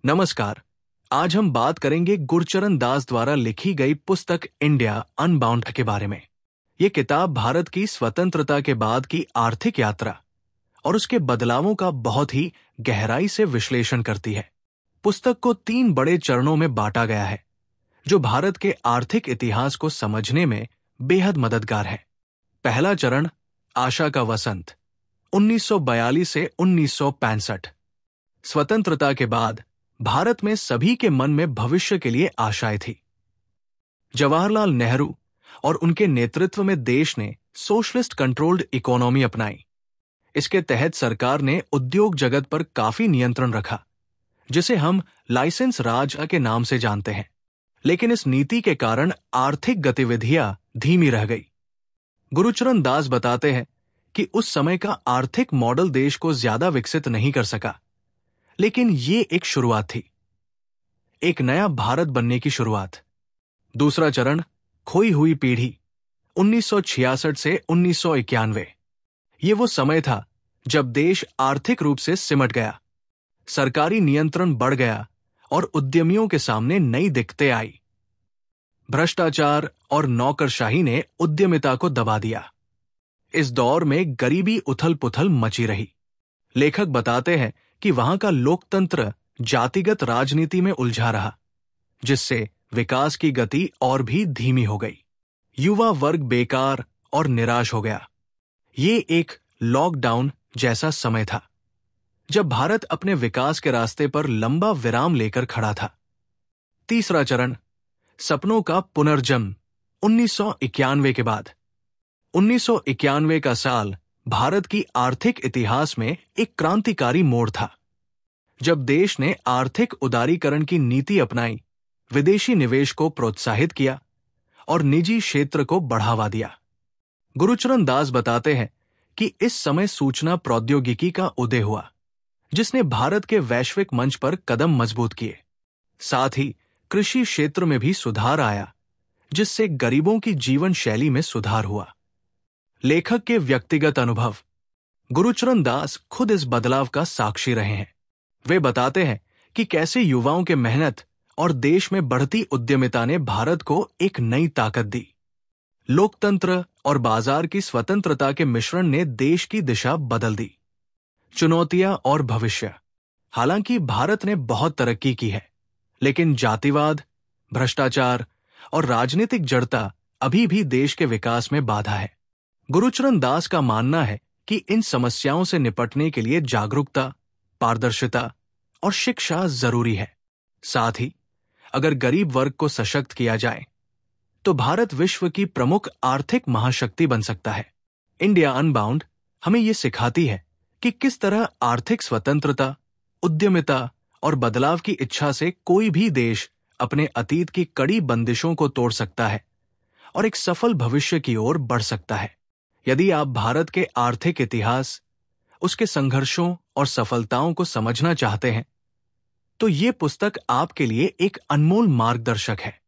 नमस्कार। आज हम बात करेंगे गुरचरण दास द्वारा लिखी गई पुस्तक इंडिया अनबाउंड के बारे में। ये किताब भारत की स्वतंत्रता के बाद की आर्थिक यात्रा और उसके बदलावों का बहुत ही गहराई से विश्लेषण करती है। पुस्तक को 3 बड़े चरणों में बांटा गया है, जो भारत के आर्थिक इतिहास को समझने में बेहद मददगार है। पहला चरण, आशा का वसंत, 1942 से 1965। स्वतंत्रता के बाद भारत में सभी के मन में भविष्य के लिए आशाएं थी। जवाहरलाल नेहरू और उनके नेतृत्व में देश ने सोशलिस्ट कंट्रोल्ड इकोनॉमी अपनाई। इसके तहत सरकार ने उद्योग जगत पर काफी नियंत्रण रखा, जिसे हम लाइसेंस राज के नाम से जानते हैं। लेकिन इस नीति के कारण आर्थिक गतिविधियां धीमी रह गई। गुरचरण दास बताते हैं कि उस समय का आर्थिक मॉडल देश को ज्यादा विकसित नहीं कर सका, लेकिन ये एक शुरुआत थी, एक नया भारत बनने की शुरुआत। दूसरा चरण, खोई हुई पीढ़ी, 1966 से 1991। ये वो समय था जब देश आर्थिक रूप से सिमट गया, सरकारी नियंत्रण बढ़ गया और उद्यमियों के सामने नई दिक्कतें आई। भ्रष्टाचार और नौकरशाही ने उद्यमिता को दबा दिया। इस दौर में गरीबी उथल पुथल मची रही। लेखक बताते हैं कि वहां का लोकतंत्र जातिगत राजनीति में उलझा रहा, जिससे विकास की गति और भी धीमी हो गई। युवा वर्ग बेकार और निराश हो गया। ये एक लॉकडाउन जैसा समय था, जब भारत अपने विकास के रास्ते पर लंबा विराम लेकर खड़ा था। तीसरा चरण, सपनों का पुनर्जन्म, 1991 के बाद। 1991 का साल भारत की आर्थिक इतिहास में एक क्रांतिकारी मोड़ था, जब देश ने आर्थिक उदारीकरण की नीति अपनाई, विदेशी निवेश को प्रोत्साहित किया और निजी क्षेत्र को बढ़ावा दिया। गुरचरण दास बताते हैं कि इस समय सूचना प्रौद्योगिकी का उदय हुआ, जिसने भारत के वैश्विक मंच पर कदम मजबूत किए। साथ ही कृषि क्षेत्र में भी सुधार आया, जिससे गरीबों की जीवन शैली में सुधार हुआ। लेखक के व्यक्तिगत अनुभव, गुरचरण दास खुद इस बदलाव का साक्षी रहे हैं। वे बताते हैं कि कैसे युवाओं के मेहनत और देश में बढ़ती उद्यमिता ने भारत को एक नई ताकत दी। लोकतंत्र और बाजार की स्वतंत्रता के मिश्रण ने देश की दिशा बदल दी। चुनौतियां और भविष्य, हालांकि भारत ने बहुत तरक्की की है, लेकिन जातिवाद, भ्रष्टाचार और राजनीतिक जड़ता अभी भी देश के विकास में बाधा है। गुरचरण दास का मानना है कि इन समस्याओं से निपटने के लिए जागरूकता, पारदर्शिता और शिक्षा जरूरी है। साथ ही अगर गरीब वर्ग को सशक्त किया जाए, तो भारत विश्व की प्रमुख आर्थिक महाशक्ति बन सकता है। इंडिया अनबाउंड हमें ये सिखाती है कि किस तरह आर्थिक स्वतंत्रता, उद्यमिता और बदलाव की इच्छा से कोई भी देश अपने अतीत की कड़ी बंदिशों को तोड़ सकता है और एक सफल भविष्य की ओर बढ़ सकता है। यदि आप भारत के आर्थिक इतिहास, उसके संघर्षों और सफलताओं को समझना चाहते हैं, तो ये पुस्तक आपके लिए एक अनमोल मार्गदर्शक है।